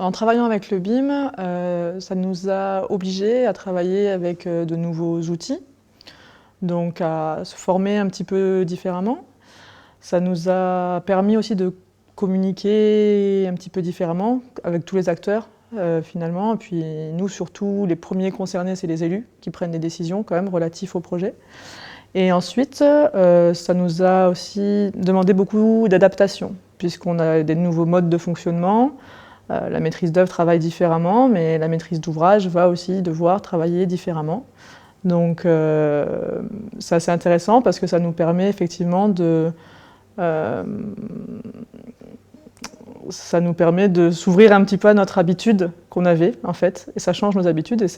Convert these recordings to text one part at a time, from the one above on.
En travaillant avec le BIM, ça nous a obligés à travailler avec de nouveaux outils, donc à se former un petit peu différemment. Ça nous a permis aussi de communiquer un petit peu différemment avec tous les acteurs finalement. Et puis nous surtout, les premiers concernés, c'est les élus qui prennent des décisions quand même relatives au projet. Et ensuite, ça nous a aussi demandé beaucoup d'adaptation, puisqu'on a des nouveaux modes de fonctionnement. La maîtrise d'œuvre travaille différemment, mais la maîtrise d'ouvrage va aussi devoir travailler différemment. Donc c'est assez intéressant parce que ça nous permet effectivement de s'ouvrir un petit peu à notre habitude qu'on avait en fait, et ça change nos habitudes et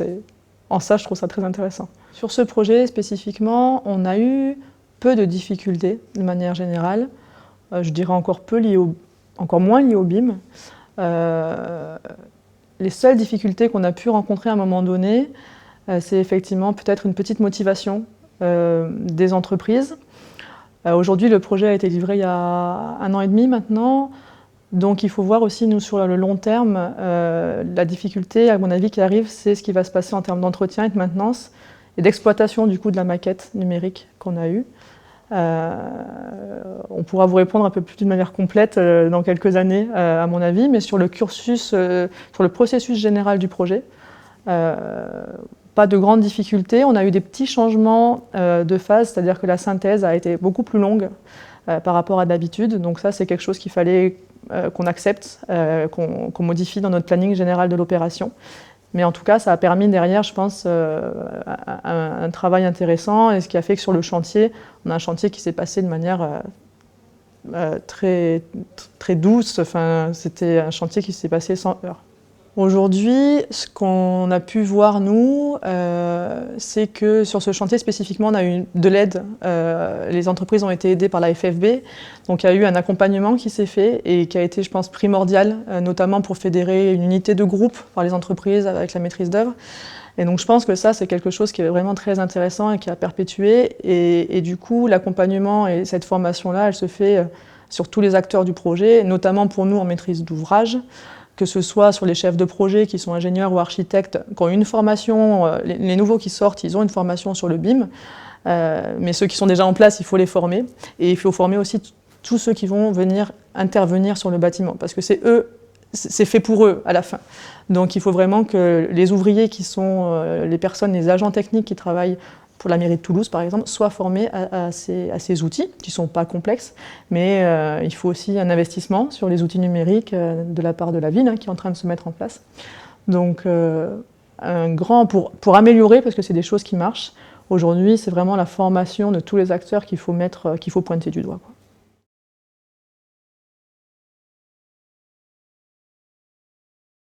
en ça je trouve ça très intéressant. Sur ce projet spécifiquement, on a eu peu de difficultés de manière générale, je dirais encore moins liées au BIM. Les seules difficultés qu'on a pu rencontrer à un moment donné, c'est effectivement peut-être une petite motivation des entreprises. Aujourd'hui, le projet a été livré il y a 1 an et demi maintenant, donc il faut voir aussi, nous, sur le long terme, la difficulté, à mon avis, qui arrive, c'est ce qui va se passer en termes d'entretien et de maintenance et d'exploitation du coup de la maquette numérique qu'on a eue. On pourra vous répondre un peu plus d'une manière complète dans quelques années, à mon avis, mais sur le cursus, sur le processus général du projet, pas de grandes difficultés. On a eu des petits changements de phase, c'est-à-dire que la synthèse a été beaucoup plus longue par rapport à d'habitude. Donc ça, c'est quelque chose qu'il fallait qu'on accepte, qu'on modifie dans notre planning général de l'opération. Mais en tout cas, ça a permis derrière, je pense, un travail intéressant, et ce qui a fait que sur le chantier, on a un chantier qui s'est passé de manière très douce. Enfin, c'était un chantier qui s'est passé sans heurts. Aujourd'hui, ce qu'on a pu voir, nous, c'est que sur ce chantier spécifiquement, on a eu de l'aide. Les entreprises ont été aidées par la FFB. Donc il y a eu un accompagnement qui s'est fait et qui a été, je pense, primordial, notamment pour fédérer une unité de groupe par les entreprises avec la maîtrise d'œuvre. Et donc je pense que ça, c'est quelque chose qui est vraiment très intéressant et qui a perpétué. Et du coup, l'accompagnement et cette formation-là, elle se fait sur tous les acteurs du projet, notamment pour nous en maîtrise d'ouvrage, que ce soit sur les chefs de projet qui sont ingénieurs ou architectes, qui ont une formation, les nouveaux qui sortent, ils ont une formation sur le BIM, mais ceux qui sont déjà en place, il faut les former. Et il faut former aussi tous ceux qui vont venir intervenir sur le bâtiment, parce que c'est fait pour eux à la fin. Donc il faut vraiment que les ouvriers qui sont les personnes, les agents techniques qui travaillent pour la mairie de Toulouse, par exemple, soient formés à ces outils, qui ne sont pas complexes, mais il faut aussi un investissement sur les outils numériques de la part de la ville, qui est en train de se mettre en place. Donc, pour améliorer, parce que c'est des choses qui marchent, aujourd'hui, c'est vraiment la formation de tous les acteurs qu'il faut pointer du doigt, quoi.